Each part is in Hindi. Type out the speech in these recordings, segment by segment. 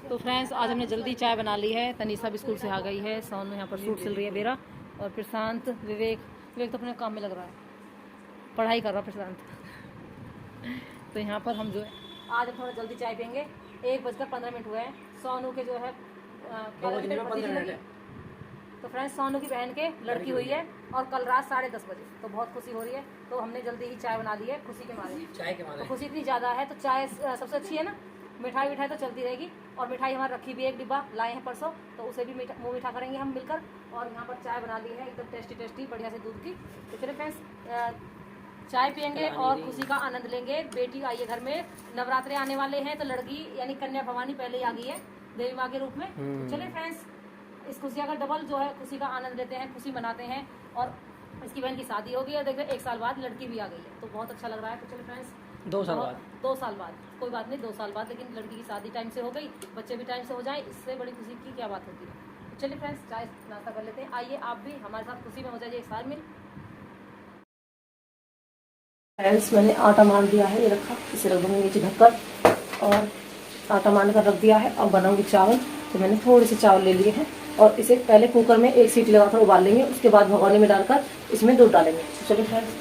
तो फ्रेंड्स आज हमने जल्दी चाय बना ली है। तनीसा भी स्कूल से आ गई है, सोनू यहाँ पर सूट सिल रही है मेरा, और प्रशांत विवेक तो अपने काम में लग रहा है, पढ़ाई कर रहा है प्रशांत। तो यहाँ पर हम जो है आज हम थोड़ा जल्दी चाय पियेंगे। 1:15 हुए हैं। सोनू के जो है तो फ्रेंड्स सोनू की बहन के लड़की हुई है और कल रात 10:30 बजे, तो बहुत खुशी हो रही है। तो हमने जल्दी ही चाय बना ली है खुशी के मारे। चाय के मारे तो खुशी इतनी ज़्यादा है, तो चाय सबसे अच्छी है ना। मिठाई तो चलती रहेगी, और मिठाई हमारी रखी भी है, एक डिब्बा लाए हैं परसों, तो उसे भी मुँह मीठा करेंगे हम मिलकर। और यहाँ पर चाय बना ली है एकदम टेस्टी बढ़िया से दूध की। तो चलिए फ्रेंड्स चाय पियेंगे और खुशी का आनंद लेंगे। बेटी आई है घर में, नवरात्रे आने वाले हैं, तो लड़की यानी कन्या भवानी पहले ही आ गई है देवी माँ के रूप में। चलिए फ्रेंड्स इस खुशियाँ का डबल जो है खुशी का आनंद लेते हैं, खुशी मनाते हैं। और इसकी बहन की शादी हो गई है, देखिए 1 साल बाद लड़की भी आ गई है, तो बहुत अच्छा लग रहा है। तो चलिए फ्रेंड्स 2 साल बाद कोई बात नहीं, 2 साल बाद, लेकिन लड़की की शादी टाइम से हो गई, बच्चे भी टाइम से हो जाए, इससे बड़ी खुशी की क्या बात होती है। तो चलिए फ्रेंड्स चाय नाश्ता कर लेते हैं। आइए आप भी हमारे साथ खुशी में हो जाइए एक साल में। फ्रेंड्स मैंने आटा मान दिया है, ये रखा, इसे रख दूँगी नीचे ढककर, और आटा मान कर रख दिया है। अब बनाऊंगी चावल। तो मैंने थोड़े से चावल ले लिए हैं, और इसे पहले कुकर में 1 सीटी लगाकर उबाल लेंगे, उसके बाद भगोने में डालकर इसमें दूध डालेंगे। तो चलिए फ्रेंड्स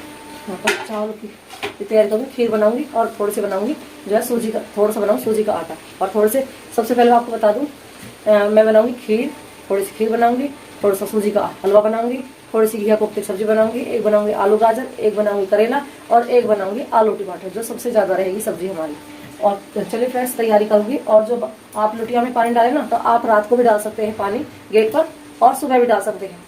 यहाँ पर चावल की तैयारी करूँगी। खीर बनाऊंगी और थोड़े से बनाऊंगी जो है सूजी का, थोड़ा सा बनाऊँ सूजी का आटा, और थोड़े से सबसे पहले आपको बता दूँ मैं बनाऊँगी खीर, थोड़ी सी खीर बनाऊँगी, थोड़ा सा सूजी का हलवा बनाऊँगी, थोड़ी सी घिया कोफ्ते की सब्जी बनाऊँगी, एक बनाऊँगी आलू गाजर, एक बनाऊँगी करेला, और एक बनाऊँगी आलू टमाटर, जो सबसे ज़्यादा रहेगी सब्जी हमारी। और चलिए फ्रेंड्स तैयारी करूँगी। और जो आप लोटिया में पानी डालें ना, तो आप रात को भी डाल सकते हैं पानी गेट पर, और सुबह भी डाल सकते हैं।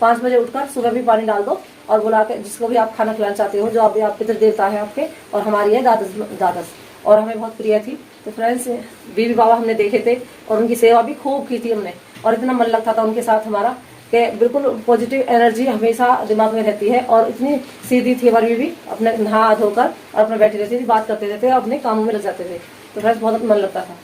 5 बजे उठकर सुबह भी पानी डाल दो, और बुला के जिसको भी आप खाना खिलाना चाहते हो, जो आप पितृ देवता है आपके, और हमारी है द्वादश, और हमें बहुत प्रिय थी। तो फ्रेंड्स बीबी बाबा हमने देखे थे, और उनकी सेवा भी खूब की थी हमने, और इतना मन लगता था उनके साथ हमारा कि बिल्कुल पॉजिटिव एनर्जी हमेशा दिमाग में रहती है। और इतनी सीधी थी हमारी बीबी, अपने नहा धोकर और अपने बैठी रहती थी, बात करते रहते और अपने कामों में लग जाते थे। तो फ्रेंड्स बहुत मन लगता था,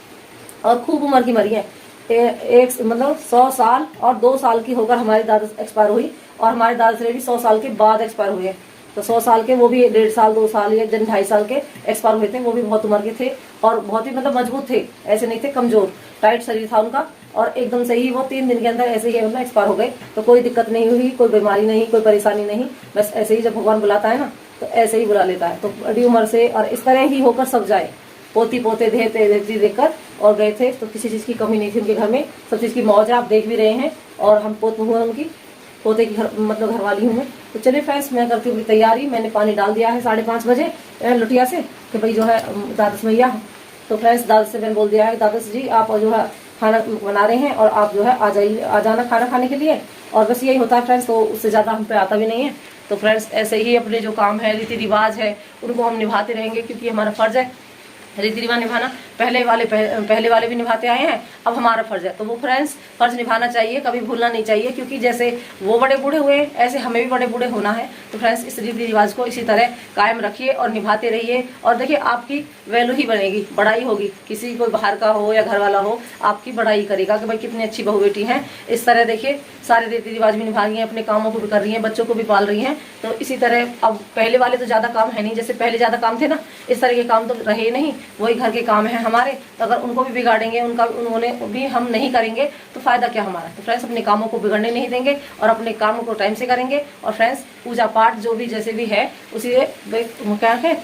और खूब उम्र की मरी है। एक मतलब 100 साल और 2 साल की होकर हमारी दादा एक्सपायर हुई, और हमारे दादा भी 100 साल के बाद एक्सपायर हुए। तो 100 साल के वो भी 1.5 साल 2 साल या 2.5 साल के एक्सपायर हुए थे। वो भी बहुत उम्र के थे, और बहुत ही मतलब मजबूत थे, ऐसे नहीं थे कमजोर, टाइट शरीर था उनका, और एकदम से ही वो 3 दिन के अंदर ऐसे ही मतलब एक्सपायर हो गए। तो कोई दिक्कत नहीं हुई, कोई बीमारी नहीं, कोई परेशानी नहीं, बस ऐसे ही जब भगवान बुलाता है ना, तो ऐसे ही बुला लेता है। तो बड़ी उम्र से और इस तरह ही होकर सब जाए, पोती पोते देखकर और गए थे। तो किसी चीज़ की कमी नहीं थी उनके घर में, सब चीज़ की मौज आप देख भी रहे हैं। और हम पोत हुए उनकी पोते की मतलब घरवाली हूँ मैं। तो चलिए फ्रेंड्स मैं करती हूँ तैयारी। मैंने पानी डाल दिया है 5:30 बजे लुटिया से, कि भाई जो है दादस मैया। तो फ्रेंड्स दादस से मैंने बोल दिया है, दादस जी आप जो है खाना बना रहे हैं, और आप जो है आ जाना खाना खाने के लिए। और बस यही होता है फ्रेंड्स, तो उससे ज़्यादा हम पे आता भी नहीं है। तो फ्रेंड्स ऐसे ही अपने जो काम है, रीति रिवाज है, उनको हम निभाते रहेंगे, क्योंकि हमारा फर्ज है रीति रिवाज निभाना। पहले वाले भी निभाते आए हैं, अब हमारा फर्ज है। तो वो फ्रेंड्स फर्ज निभाना चाहिए, कभी भूलना नहीं चाहिए, क्योंकि जैसे वो बड़े बूढ़े हुए ऐसे हमें भी बड़े बूढ़े होना है। तो फ्रेंड्स इस रीति रिवाज को इसी तरह कायम रखिए और निभाते रहिए, और देखिए आपकी वैल्यू ही बनेगी, बड़ाई होगी। किसी कोई बाहर का हो या घर वाला हो, आपकी बड़ाई करेगा कि भाई कितनी अच्छी बहू बेटी हैं। इस तरह देखिए सारे रीति रिवाज भी निभा रही हैं, अपने कामों को भी कर रही हैं, बच्चों को भी पाल रही हैं। तो इसी तरह अब पहले वाले तो ज़्यादा काम है नहीं, जैसे पहले ज़्यादा काम थे ना, इस तरह के काम तो रहे नहीं, वही घर के काम है हमारे। तो अगर उनको भी बिगाड़ेंगे, उन्होंने भी हम नहीं करेंगे, तो फायदा क्या हमारा। तो फ्रेंड्स अपने कामों को बिगड़ने नहीं देंगे, और अपने कामों को टाइम से करेंगे। और फ्रेंड्स पूजा पाठ जो भी जैसे भी है उसी क्या है,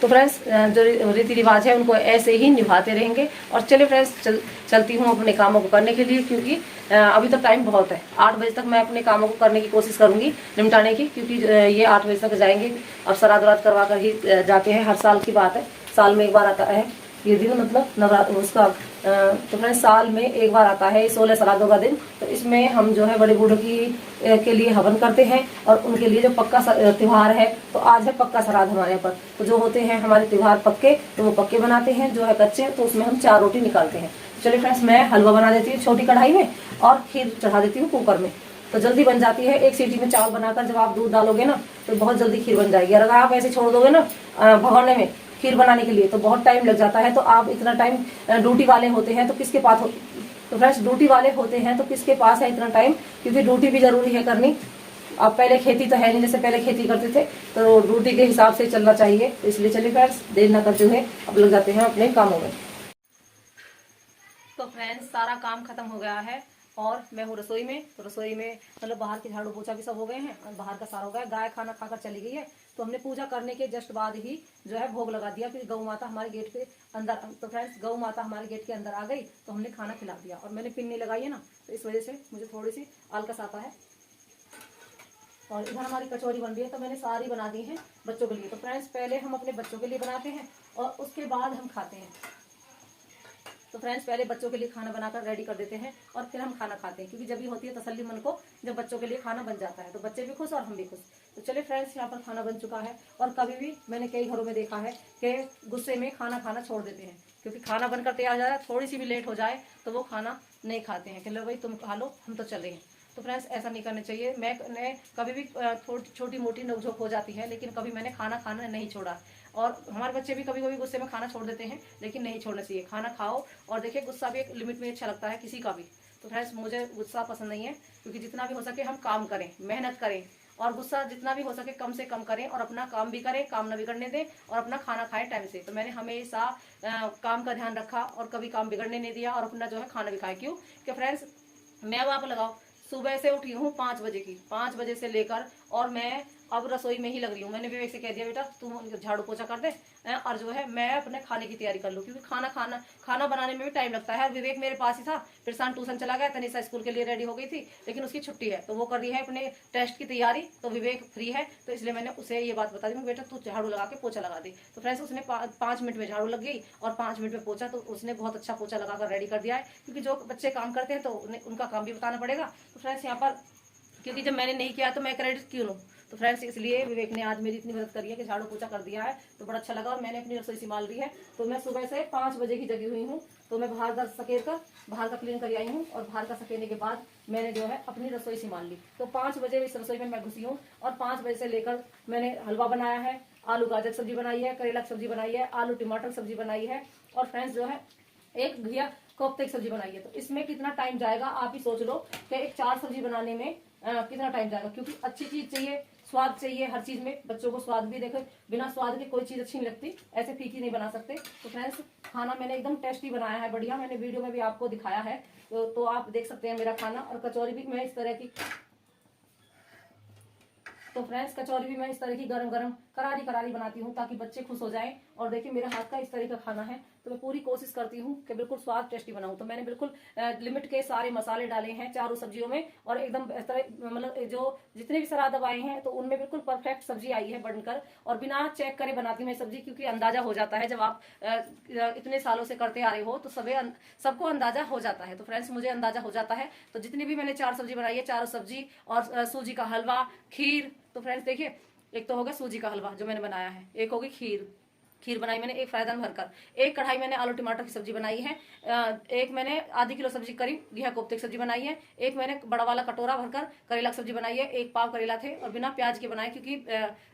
तो फ्रेंड्स जो रीति रिवाज है उनको ऐसे ही निभाते रहेंगे। और चलिए फ्रेंड्स चलती हूँ अपने कामों को करने के लिए, क्योंकि अभी तो टाइम बहुत है। 8 बजे तक मैं अपने कामों को करने की कोशिश करूँगी, निपटाने की, क्योंकि ये 8 बजे तक जाएंगे। अब श्राद्ध करवा कर ही जाते हैं, हर साल की बात है, साल में एक बार आता है ये दिन, मतलब नवरात्र उसका। तो फ्रेंड्स साल में एक बार आता है 16 श्राद्धों का दिन। तो इसमें हम जो है बड़े बूढ़ों के लिए हवन करते हैं, और उनके लिए जो पक्का त्यौहार है, तो आज है पक्का श्राद्ध हमारे यहाँ पर। तो जो होते हैं हमारे त्यौहार पक्के, तो वो पक्के बनाते हैं, जो है कच्चे तो उसमें हम 4 रोटी निकालते हैं। चलिए फ्रेंड्स मैं हलवा बना देती हूँ छोटी कढ़ाई में, और खीर चढ़ा देती हूँ कुकर में, तो जल्दी बन जाती है। 1 सीटी में चावल बनाकर जब आप दूध डालोगे ना, तो बहुत जल्दी खीर बन जाएगी। अगर आप ऐसे छोड़ दोगे ना भगोने में खीर बनाने के लिए, तो बहुत टाइम लग जाता है। तो आप इतना टाइम ड्यूटी वाले होते हैं तो किसके पास तो फ्रेंड्स ड्यूटी वाले होते हैं तो किसके पास है इतना टाइम, क्योंकि ड्यूटी भी जरूरी है करनी। अब पहले खेती तो है नहीं, जैसे पहले खेती करते थे, तो ड्यूटी के हिसाब से चलना चाहिए। इसलिए चलिए फ्रेंड्स देर न करते हुए अब लग जाते हैं अपने कामों में। तो तो फ्रेंड्स सारा काम खत्म हो गया है और मैं हूँ रसोई में। तो रसोई में मतलब बाहर के झाड़ू पोछा भी सब हो गए हैं और बाहर का सारा हो गया। गाय खाना खाकर चली गई है, तो हमने पूजा करने के जस्ट बाद ही जो है भोग लगा दिया, क्योंकि गौ माता हमारे गेट के अंदर, तो फ्रेंड्स गौ माता हमारे गेट के अंदर आ गई तो हमने खाना खिला दिया। और मैंने पिन्नी लगाई है ना, तो इस वजह से मुझे थोड़ी सी आलकस आता है। और इधर हमारी कचौरी बन रही है, तो मैंने सारी बना दी है बच्चों के लिए। तो फ्रेंड्स पहले हम अपने बच्चों के लिए बनाते हैं और उसके बाद हम खाते हैं। तो फ्रेंड्स पहले बच्चों के लिए खाना बनाकर रेडी कर देते हैं और फिर हम खाना खाते हैं, क्योंकि जब भी होती है तसल्ली मन को, जब बच्चों के लिए खाना बन जाता है तो बच्चे भी खुश और हम भी खुश। तो चलिए फ्रेंड्स, यहाँ पर खाना बन चुका है। और कभी भी मैंने कई घरों में देखा है कि गुस्से में खाना खाना छोड़ देते हैं, क्योंकि खाना बनकर तैयार हो जाए, थोड़ी सी भी लेट हो जाए तो वो खाना नहीं खाते हैं कि लो भाई तुम खा लो, हम तो चले हैं। तो फ्रेंड्स ऐसा नहीं करना चाहिए। मैंने कभी भी छोटी मोटी नोकझोंक हो जाती है, लेकिन कभी मैंने खाना नहीं छोड़ा। और हमारे बच्चे भी कभी कभी गुस्से में खाना छोड़ देते हैं, लेकिन नहीं छोड़ना चाहिए। खाना खाओ, और देखिए गुस्सा भी एक लिमिट में अच्छा लगता है किसी का भी। तो फ्रेंड्स मुझे गुस्सा पसंद नहीं है, क्योंकि जितना भी हो सके हम काम करें, मेहनत करें, और गुस्सा जितना भी हो सके कम से कम करें, और अपना काम भी करें, काम न बिगड़ने दें, और अपना खाना खाएं टाइम से। तो मैंने हमेशा काम का ध्यान रखा और कभी काम बिगड़ने नहीं दिया, और अपना जो है खाना भी खाए। क्यों कि फ्रेंड्स मैं अब आप लगाओ, सुबह से उठी हूँ 5 बजे की, 5 बजे से लेकर और मैं अब रसोई में ही लग रही हूँ। मैंने विवेक से कह दिया बेटा तू झाड़ू पोछा कर दे और जो है मैं अपने खाने की तैयारी कर लूँ, क्योंकि खाना बनाने में भी टाइम लगता है। विवेक मेरे पास ही था, फिर शाम ट्यूशन चला गया, तनिषा स्कूल के लिए रेडी हो गई थी, लेकिन उसकी छुट्टी है तो वो कर रही है अपने टेस्ट की तैयारी। तो विवेक फ्री है, तो इसलिए मैंने उसे ये बात बता दी, बेटा तू झाड़ू लगा के पोछा लगा दे। तो फ्रेंड्स उसने 5 मिनट में झाड़ू लग गई और 5 मिनट में पोछा, तो उसने बहुत अच्छा पोछा लगाकर रेडी कर दिया है। क्योंकि जो बच्चे काम करते हैं तो उनका काम भी बताना पड़ेगा। तो फ्रेंड्स यहाँ पर क्योंकि जब मैंने नहीं किया तो मैं क्रेडिट क्यों लूं। तो फ्रेंड्स इसलिए विवेक ने आज मेरी इतनी मदद करी है कि झाड़ू पोछा कर दिया है, तो बड़ा अच्छा लगा। और मैंने अपनी रसोई संभाल दी है। तो मैं सुबह से 5 बजे की जगी हुई हूँ, तो मैं बाहर का सकेर कर बाहर का क्लीन कर आई हूँ, और बाहर का सकेरने के बाद मैंने जो है अपनी रसोई संभाल ली। तो 5 बजे इस रसोई में मैं घुसी हूँ, और 5 बजे से लेकर मैंने हलवा बनाया है, आलू गाजर सब्जी बनाई है, करेला की सब्जी बनाई है, आलू टमाटर सब्जी बनाई है, और फ्रेंड्स जो है एक घिया कोफ्ते की सब्जी बनाई है। तो इसमें कितना टाइम जाएगा आप ही सोच लो कि एक 4 सब्जी बनाने में कितना टाइम जाएगा, क्योंकि अच्छी चीज चाहिए, स्वाद चाहिए हर चीज में। बच्चों को स्वाद भी देखो, बिना स्वाद के कोई चीज अच्छी नहीं लगती, ऐसे फीकी नहीं बना सकते। तो फ्रेंड्स खाना मैंने एकदम टेस्टी बनाया है, बढ़िया। मैंने वीडियो में भी आपको दिखाया है, तो आप देख सकते हैं मेरा खाना। और कचौरी भी मैं इस तरह की कचौरी भी मैं इस तरह की गरम गरम करारी बनाती हूँ, ताकि बच्चे खुश हो जाएं। और देखिए मेरे हाथ का इस तरह का खाना है, तो मैं पूरी कोशिश करती हूँ कि बिल्कुल स्वाद टेस्टी बनाऊं। तो मैंने बिल्कुल लिमिट के सारे मसाले डाले हैं चारों सब्जियों में, और एकदम इस तरह मतलब जो जितने भी सराद अब आए हैं तो उनमें बिल्कुल परफेक्ट सब्जी आई है बनकर। और बिना चेक करे बनाती हूँ मैं सब्जी, क्योंकि अंदाजा हो जाता है जब आप इतने सालों से करते आ रहे हो तो सबको अंदाजा हो जाता है। तो फ्रेंड्स मुझे अंदाजा हो जाता है। तो जितनी भी मैंने 4 सब्जी बनाई है, चारों सब्जी और सूजी का हलवा, खीर। तो फ्रेंड्स देखिए, एक तो होगा सूजी का हलवा जो मैंने बनाया है, एक होगी खीर बनाई मैंने एक फ्राईदान भरकर, एक कढ़ाई मैंने आलू टमाटर की सब्जी बनाई है, एक मैंने आधी किलो सब्जी करीब घिया कोफ्ते की सब्जी बनाई है, एक मैंने बड़ा वाला कटोरा भरकर करेला की सब्जी बनाई है, एक पाव करेला थे और बिना प्याज के बनाए, क्योंकि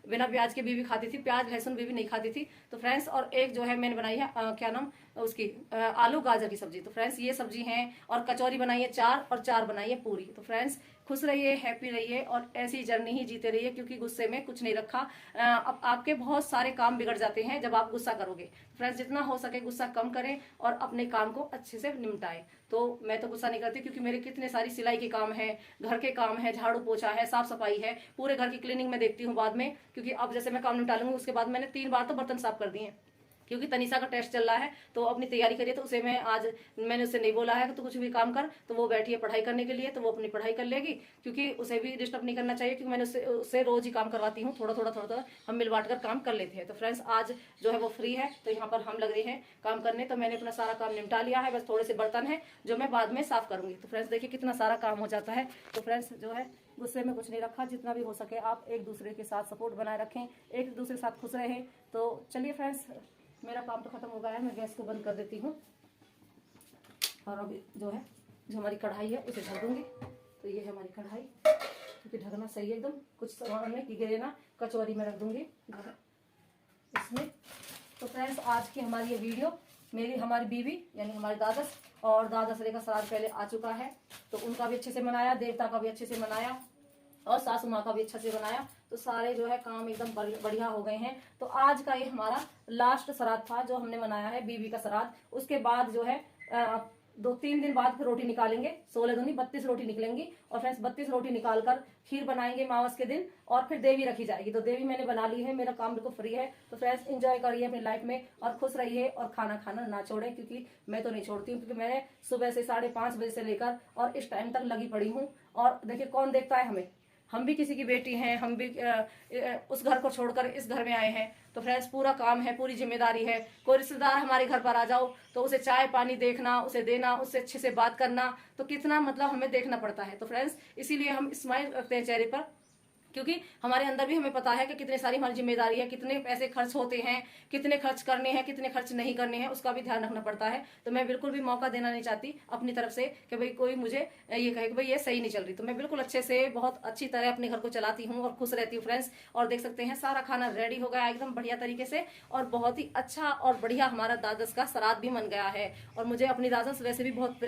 बिना प्याज के बीवी खाती थी, प्याज लहसुन बीवी नहीं खाती थी। तो फ्रेंड्स और एक जो है मैंने बनाई है क्या नाम उसकी आलू गाजर की सब्जी। तो फ्रेंड्स ये सब्जी है, और कचौरी बनाई है 4 और 4 बनाई है पूरी। तो फ्रेंड्स खुश रहिए, हैप्पी रहिए, और ऐसी जर्नी ही जीते रहिए, क्योंकि गुस्से में कुछ नहीं रखा। अब आपके बहुत सारे काम बिगड़ जाते हैं जब आप गुस्सा करोगे। फ्रेंड्स जितना हो सके गुस्सा कम करें और अपने काम को अच्छे से निपटाएं। तो मैं तो गुस्सा नहीं करती, क्योंकि मेरे कितने सारी सिलाई के काम है, घर के काम है, झाड़ू पोछा है, साफ सफाई है, पूरे घर की क्लीनिंग में देखती हूँ बाद में। क्योंकि अब जैसे मैं काम निपटा लूंगी, उसके बाद मैंने 3 बार तो बर्तन साफ कर दिए, क्योंकि तनिषा का टेस्ट चल रहा है तो अपनी तैयारी करिए। तो उसे मैंने उससे नहीं बोला है कि तू कुछ भी काम कर, तो वो बैठी है पढ़ाई करने के लिए, तो वो अपनी पढ़ाई कर लेगी, क्योंकि उसे भी डिस्टर्ब नहीं करना चाहिए। क्योंकि मैंने उससे रोज ही काम करवाती हूँ, थोड़ा थोड़ा हम मिल बांट कर काम कर लेते हैं। तो फ्रेंड्स आज जो है वो फ्री है, तो यहाँ पर हम लग रहे हैं काम करने। तो मैंने अपना सारा काम निपटा लिया है, बस थोड़े से बर्तन है जो मैं बाद में साफ करूंगी। तो फ्रेंड्स देखिए कितना सारा काम हो जाता है। तो फ्रेंड्स जो है गुस्से में कुछ नहीं रखा, जितना भी हो सके आप एक दूसरे के साथ सपोर्ट बनाए रखें, एक दूसरे के साथ खुश रहें। तो चलिए फ्रेंड्स मेरा काम तो खत्म हो गया है, मैं गैस को बंद कर देती हूँ, और अभी जो हमारी कढ़ाई है उसे ढक दूंगी। तो ये है हमारी कढ़ाई, क्योंकि ढकना सही है एकदम, कुछ सामान में गिरे ना, कचौरी में रख दूंगी इसमें। तो फ्रेंड्स आज की हमारी ये वीडियो हमारी बीवी यानी हमारे दादस, और दादस का श्राद्ध पहले आ चुका है, तो उनका भी अच्छे से मनाया, देवता का भी अच्छे से मनाया, और सासू माँ का भी अच्छा से बनाया। तो सारे जो है काम एकदम बढ़िया हो गए हैं। तो आज का ये हमारा लास्ट श्राद्ध था जो हमने मनाया है, बीवी का श्राद्ध। उसके बाद जो है 2-3 दिन बाद फिर रोटी निकालेंगे, 16 दूनी 32 रोटी निकलेंगी। और फ्रेंड्स 32 रोटी निकाल कर खीर बनाएंगे अमावस के दिन, और फिर देवी रखी जाएगी। तो देवी मैंने बना ली है, मेरा काम बिल्कुल फ्री है। तो फ्रेंड्स एंजॉय करिए अपनी लाइफ में और खुश रहिए, और खाना खाना ना छोड़े, क्योंकि मैं तो नहीं छोड़ती हूँ, क्योंकि मैंने सुबह से 5:30 बजे से लेकर और इस टाइम तक लगी पड़ी हूँ। और देखिए कौन देखता है हमें, हम भी किसी की बेटी हैं, हम भी उस घर को छोड़कर इस घर में आए हैं। तो फ्रेंड्स पूरा काम है, पूरी जिम्मेदारी है। कोई रिश्तेदार हमारे घर पर आ जाओ तो उसे चाय पानी देखना, उसे देना, उससे अच्छे से बात करना, तो कितना मतलब हमें देखना पड़ता है। तो फ्रेंड्स इसीलिए हम स्माइल रखते हैं चेहरे पर, क्योंकि हमारे अंदर भी हमें पता है कि कितने सारी हमारी जिम्मेदारी है, कितने पैसे खर्च होते हैं, कितने खर्च करने हैं, कितने खर्च नहीं करने हैं, उसका भी ध्यान रखना पड़ता है। तो मैं बिल्कुल भी मौका देना नहीं चाहती अपनी तरफ से कि भाई कोई मुझे ये कहे कि भाई ये सही नहीं चल रही। तो मैं बिल्कुल अच्छे से बहुत अच्छी तरह अपने घर को चलाती हूँ और खुश रहती हूँ फ्रेंड्स। और देख सकते हैं सारा खाना रेडी हो गया एकदम बढ़िया तरीके से, और बहुत ही अच्छा और बढ़िया हमारा दादस का श्राद्ध भी बन गया है। और मुझे अपनी दादस वैसे भी बहुत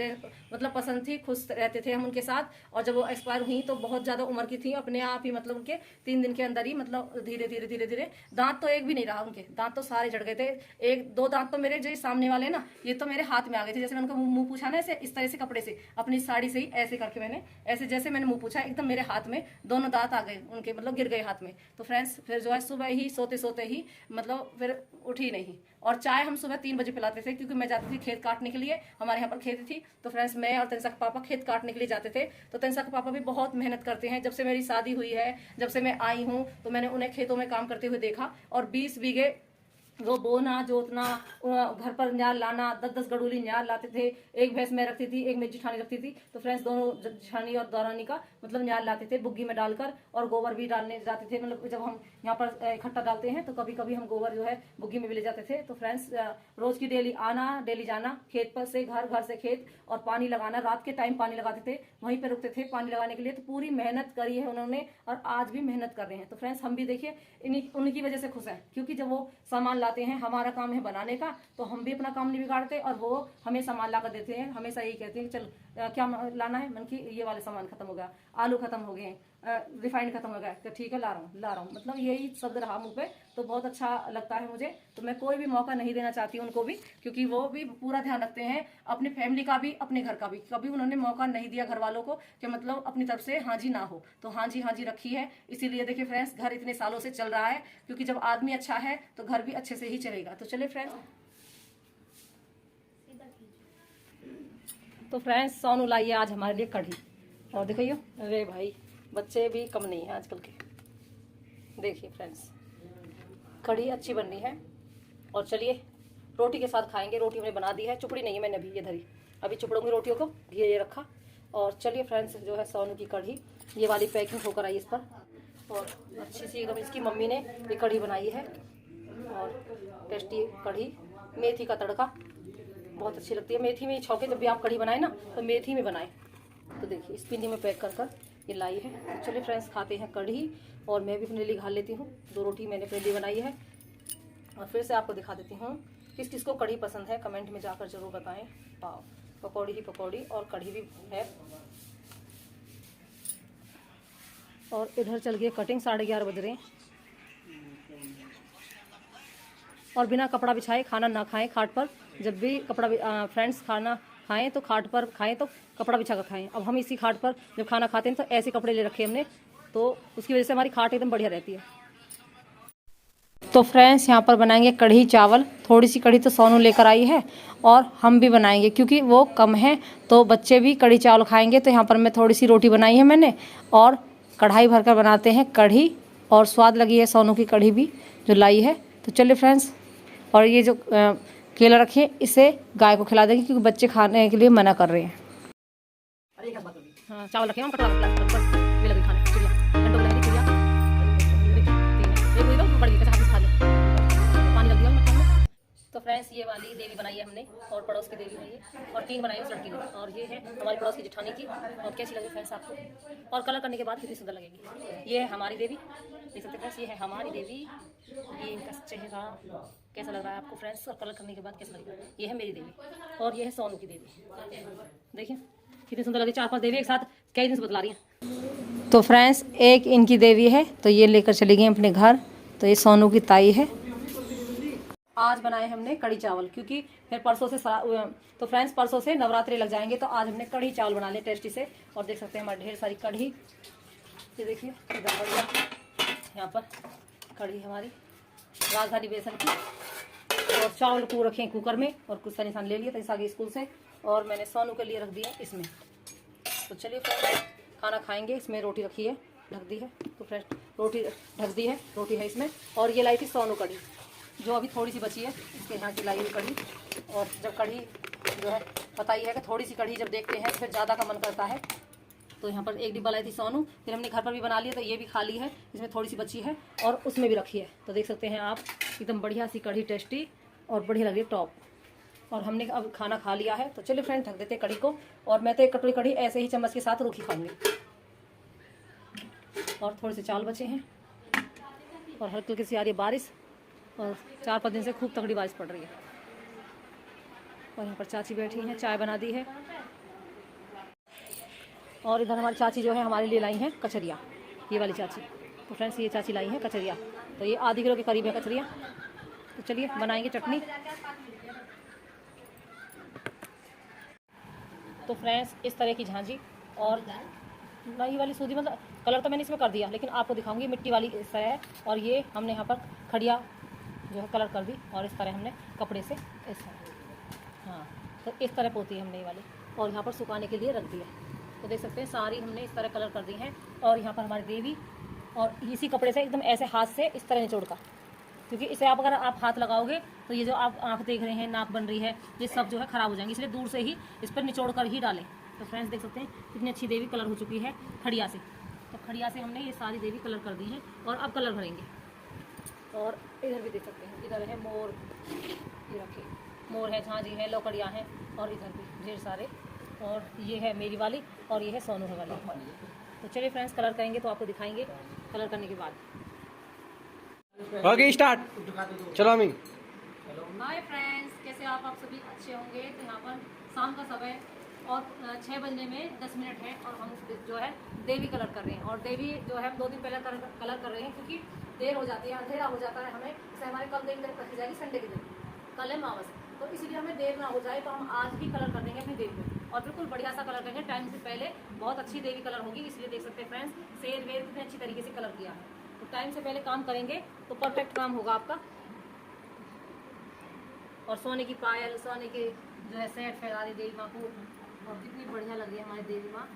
मतलब पसंद थी, खुश रहते थे हम उनके साथ। और जब वो एक्सपायर हुई तो बहुत ज्यादा उम्र की थी, अपने आप ही मतलब उनके 3 दिन के अंदर ही मतलब धीरे धीरे धीरे धीरे दांत तो एक भी नहीं रहा, उनके दांत तो सारे झड़ गए थे। 1-2 दांत तो मेरे जो सामने वाले ना, ये तो मेरे हाथ में आ गए थे। जैसे मैंने उनका मुंह पूछा ना, ऐसे इस तरह से कपड़े से अपनी साड़ी से ही ऐसे करके मैंने ऐसे जैसे मैंने मुंह पूछा, एकदम मेरे हाथ में दोनों दांत आ गए उनके, मतलब गिर गए हाथ में। तो फ्रेंड्स फिर जो है सुबह ही सोते सोते ही मतलब फिर उठी नहीं। और चाय हम सुबह 3 बजे पिलाते थे, क्योंकि मैं जाती थी खेत काटने के लिए, हमारे यहाँ पर खेती थी। तो फ्रेंड्स मैं और तनिषा के पापा खेत काटने के लिए जाते थे। तो तनिषा के पापा भी बहुत मेहनत करते हैं। जब से मेरी शादी हुई है, जब से मैं आई हूँ, तो मैंने उन्हें खेतों में काम करते हुए देखा। और 20 बीघे वो बोना जोतना, घर पर न्याल लाना, 10-10 गडूली न्याल लाते थे। एक भैंस मैं रखती थी, एक मेरी जिठानी रखती थी। तो फ्रेंड्स दोनों जिठानी और दौरानी का मतलब न्याल लाते थे बुग्गी में डालकर, और गोबर भी डालने जाते थे। मतलब जब हम यहाँ पर इकट्ठा डालते हैं तो कभी कभी हम गोबर जो है बुग्गी में भी ले जाते थे। तो फ्रेंड्स रोज की डेली आना, डेली जाना, खेत पर से घर, घर से खेत, और पानी लगाना। रात के टाइम पानी लगाते थे, वहीं पर रुकते थे पानी लगाने के लिए। तो पूरी मेहनत करी है उन्होंने, और आज भी मेहनत कर रहे हैं। तो फ्रेंड्स हम भी देखिए उनकी वजह से खुश हैं, क्योंकि जब वो सामान लाते हैं, हमारा काम है बनाने का, तो हम भी अपना काम नहीं बिगाड़ते, और वो हमें सामान ला कर देते हैं। हमेशा यही कहते हैं कि चल क्या लाना है, मन की ये वाले सामान खत्म हो गया, आलू खत्म हो गए, रिफाइंड खत्म हो गया, तो ठीक है ला रहा हूँ, मतलब यही शब्द रहा मुँह पे। तो बहुत अच्छा लगता है मुझे। तो मैं कोई भी मौका नहीं देना चाहती उनको भी, क्योंकि वो भी पूरा ध्यान रखते हैं अपनी फैमिली का भी, अपने घर का भी। कभी उन्होंने मौका नहीं दिया घर वालों को कि मतलब अपनी तरफ से हाँ जी ना हो। तो हाँ जी रखी है। इसीलिए देखिए फ्रेंड्स घर इतने सालों से चल रहा है, क्योंकि जब आदमी अच्छा है तो घर भी अच्छे से ही चलेगा। तो चलिए फ्रेंड्स, तो फ्रेंड्स सोनू लाई है आज हमारे लिए कढ़ी। और देखिए अरे भाई बच्चे भी कम नहीं है आजकल के। देखिए फ्रेंड्स कढ़ी अच्छी बननी है। और चलिए रोटी के साथ खाएंगे। रोटी हमने बना दी है, चुपड़ी नहीं है मैंने अभी ये धरी, अभी चुपड़ूंगी रोटियों को, घी ये रखा। और चलिए फ्रेंड्स जो है सोनू की कढ़ी, ये वाली पैकिंग होकर आई इस पर, और अच्छी सी एकदम इसकी मम्मी ने ये कढ़ी बनाई है। और टेस्टी कढ़ी, मेथी का तड़का, बहुत अच्छी लगती है। मेथी में छौके जब भी आप कढ़ी बनाए ना तो मेथी में बनाए। तो देखिए इस पिंडी में पैक कर ये लाई है। तो चलिए फ्रेंड्स खाते हैं कढ़ी। और मैं भी अपने लिए घाल लेती हूँ, 2 रोटी मैंने अपने लिए बनाई है। और फिर से आपको दिखा देती हूँ, किस किस को कढ़ी पसंद है कमेंट में जाकर जरूर बताएं। वाह पकौड़ी ही पकौड़ी, और कढ़ी भी है। और इधर चल गई कटिंग, 11:30 बज रहे हैं। और बिना कपड़ा बिछाए खाना ना खाएं खाट पर। जब भी कपड़ा फ्रेंड्स खाना खाएं तो खाट पर खाएं, तो कपड़ा बिछा कर खाएं। अब हम इसी खाट पर जब खाना खाते हैं तो ऐसे कपड़े ले रखे हमने, तो उसकी वजह से हमारी खाट एकदम बढ़िया रहती है। तो फ्रेंड्स यहाँ पर बनाएंगे कढ़ी चावल। थोड़ी सी कढ़ी तो सोनू लेकर आई है, और हम भी बनाएंगे क्योंकि वो कम है, तो बच्चे भी कढ़ी चावल खाएंगे। तो यहाँ पर मैं थोड़ी सी रोटी बनाई है मैंने, और कढ़ाई भरकर बनाते हैं कढ़ी। और स्वाद लगी है सोनू की कढ़ी भी जो लाई है। तो चलिए फ्रेंड्स, और ये जो केला रखे इसे गाय को खिला देंगे, क्योंकि बच्चे खाने के लिए मना कर रहे हैं। हाँ चावल रखे हम कटवा ये लगी खाने चिड़िया चिड़िया बड़ी खा ले पानी लग दिया। तो फ्रेंड्स ये वाली देवी बनाई है हमने, और पड़ोस की देवी है ये, और 3 बनाई है उस लड़की ने। और ये है हमारी पड़ोस की जिठानी की। और कैसी लगी फ्रेंड्स आपको? और कलर करने के बाद कितनी सुंदर लगेगी। ये है हमारी देवी, देख सकते फ्रेंड्स, ये है हमारी देवी। ये इनका चेहरा कैसा लग रहा है आपको फ्रेंड्स, और कलर करने के बाद कैसा लगेगा। ये है मेरी देवी, और ये है सोनू की देवी। देखिए कितनी सुंदर लगी, 4-5 देवी एक साथ कई दिन से बदला रही हैं। तो फ्रेंड्स एक इनकी देवी है, तो ये लेकर चली गई अपने घर। तो ये सोनू की ताई है। आज बनाए हमने कढ़ी चावल, क्योंकि फिर परसों से तो फ्रेंड्स परसों से नवरात्रि लग जाएंगे, तो आज हमने कढ़ी चावल बना लिए टेस्टी से। और देख सकते हैं हमारे ढेर सारी कढ़ी, ये देखिए एकदम बढ़िया। यहाँ पर कढ़ी हमारी राजधानी बेसन की, और चावल को रखे कुकर में, और कुछ सा निशान ले लिया था आगे स्कूल से, और मैंने सोनू के लिए रख दिया इसमें। तो चलिए फ्रेंड्स खाना खाएंगे। इसमें रोटी रखी है, ढक दी है, तो फ्रेंड्स रोटी ढक दी है, रोटी है इसमें। और ये लाई थी सोनू कढ़ी, जो अभी थोड़ी सी बची है, इसके यहाँ की लाई हुई कढ़ी। और जब कढ़ी जो है पता ही है कि थोड़ी सी कढ़ी जब देखते हैं फिर ज़्यादा का मन करता है, तो यहाँ पर एक डिब्बा लाई थी सोनू, फिर हमने घर पर भी बना लिया, तो ये भी खाली है, इसमें थोड़ी सी बची है और उसमें भी रखी है। तो देख सकते हैं आप एकदम बढ़िया सी कढ़ी, टेस्टी और बढ़िया लग रही है टॉप। और हमने अब खाना खा लिया है, तो चलिए फ्रेंड ढक देते कढ़ी को। और मैं तो एक कटोरी कढ़ी ऐसे ही चम्मच के साथ रूखी खाऊंगी। और थोड़े से चावल बचे हैं, और हल्की हल्की सी आ रही है बारिश, और 4-5 दिन से खूब तगड़ी बारिश पड़ रही है। और यहाँ पर चाची बैठी हैं, चाय बना दी है। और इधर हमारी चाची जो है हमारे लिए लाई हैं कचरिया, ये वाली चाची। तो फ्रेंड्स ये चाची लाई हैं कचरिया, तो ये आधी किलो के करीब है कचरिया। तो चलिए बनाएंगे चटनी। तो फ्रेंड्स इस तरह की झांझी, और नई वाली सूदी, मतलब कलर तो मैंने इसमें कर दिया, लेकिन आपको दिखाऊंगी मिट्टी वाली इस तरह है। और ये हमने यहाँ पर खड़िया जो है कलर कर दी, और इस तरह हमने कपड़े से इस तरह, हाँ तो इस तरह पोती है हमने ये वाली, और यहाँ पर सुखाने के लिए रख दिया। तो देख सकते हैं सारी हमने इस तरह कलर कर दी हैं। और यहाँ पर हमारी देवी, और इसी कपड़े से एकदम ऐसे हाथ से इस तरह निचोड़ कर, क्योंकि इसे आप अगर आप हाथ लगाओगे तो ये जो आप आँख देख रहे हैं, नाक बन रही है, ये सब जो है ख़राब हो जाएंगे, इसलिए दूर से ही इस पर निचोड़ कर ही डालें। तो फ्रेंड्स देख सकते हैं कितनी अच्छी देवी कलर हो चुकी है खड़िया से। तो खड़िया से हमने ये सारी देवी कलर कर दी है, और अब कलर भरेंगे। और इधर भी देख सकते हैं, इधर है मोर, ये रखे मोर है, झांझी है, लौकड़ियाँ हैं, और इधर भी ढेर सारे। और ये है मेरी वाली, और ये है सोनू वाली। तो चलिए फ्रेंड्स कलर करेंगे तो आपको दिखाएंगे कलर करने के बाद। ओके स्टार्ट, चलो अमी। हाय फ्रेंड्स, कैसे आप सभी अच्छे होंगे। तो यहाँ पर शाम का समय और 6 बजने में 10 मिनट है, और हम जो है देवी कलर कर रहे हैं। और देवी जो है हम 2 दिन पहले कलर कर रहे हैं, क्योंकि देर हो जाती है, अंधेरा हो जाता है हमें। जैसे हमारे कल देवी रखी जाएगी संडे के दिन, कल है मावस, तो इसीलिए हमें देर ना हो जाए, तो हम आज ही कलर कर देंगे अपनी देवी में। और बिल्कुल बढ़िया सा कलर करेंगे टाइम से पहले, बहुत अच्छी देवी कलर होगी। इसलिए देख सकते हैं फ्रेंड्स शेर वेर कितने अच्छी तरीके से कलर किया है। तो टाइम से पहले काम करेंगे तो परफेक्ट काम होगा आपका। और सोने की पायल, सोने के जो है सेट फैला दी देवी माँ को, और कितनी बढ़िया लग रही है हमारी देवी माँ।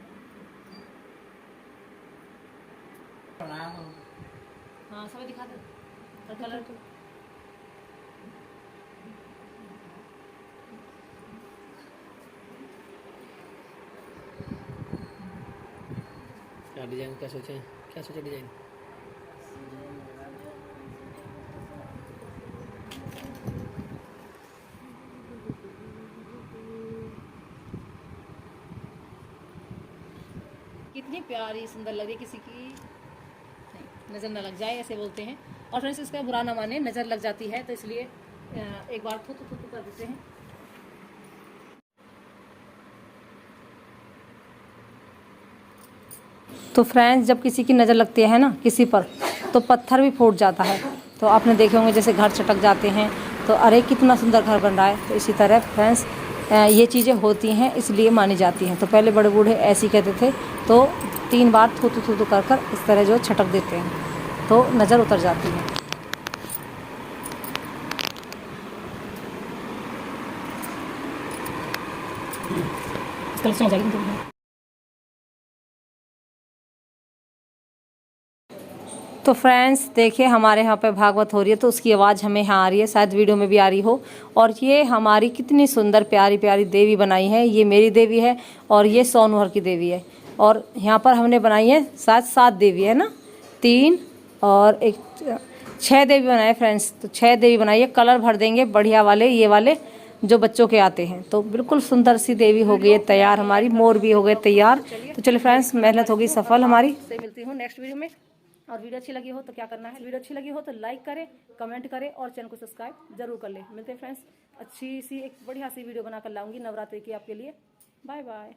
हाँ सब दिखा दे और कलर को। क्या डिजाइन, क्या सोचे डिजाइन? कितनी प्यारी सुंदर लग रही है, किसी की नज़र न लग जाए ऐसे बोलते हैं। और फ्रेंड्स इसका बुरा ना माने, नज़र लग जाती है तो इसलिए एक बार थू कर देते हैं। तो फ्रेंड्स जब किसी की नज़र लगती है ना किसी पर, तो पत्थर भी फूट जाता है। तो आपने देखे होंगे जैसे घर चटक जाते हैं, तो अरे कितना सुंदर घर बन रहा है। तो इसी तरह फ्रेंड्स ये चीज़ें होती हैं, इसलिए मानी जाती हैं। तो पहले बड़े बूढ़े ऐसे ही कहते थे, तो 3 बार थू कर इस तरह जो छटक देते हैं, तो नज़र उतर जाती है। तो फ्रेंड्स देखिए हमारे यहाँ पे भागवत हो रही है, तो उसकी आवाज़ हमें यहाँ आ रही है, शायद वीडियो में भी आ रही हो। और ये हमारी कितनी सुंदर प्यारी प्यारी देवी बनाई है। ये मेरी देवी है, और ये सोनूहर की देवी है। और यहाँ पर हमने बनाई है शायद 7 देवी है ना, 3 और 1 6 देवी बनाए फ्रेंड्स। तो 6 देवी बनाई है, कलर भर देंगे बढ़िया वाले, ये वाले जो बच्चों के आते हैं। तो बिल्कुल सुंदर सी देवी हो गई है तैयार हमारी, मोर भी हो गए तैयार। तो चलिए फ्रेंड्स मेहनत होगी सफल हमारी। से मिलती हूँ नेक्स्ट वीडियो में। और वीडियो अच्छी लगी हो तो क्या करना है, वीडियो अच्छी लगी हो तो लाइक करें, कमेंट करें, और चैनल को सब्सक्राइब जरूर कर लें। मिलते हैं फ्रेंड्स अच्छी सी एक बढ़िया सी वीडियो बनाकर लाऊंगी नवरात्रि की आपके लिए। Bye bye.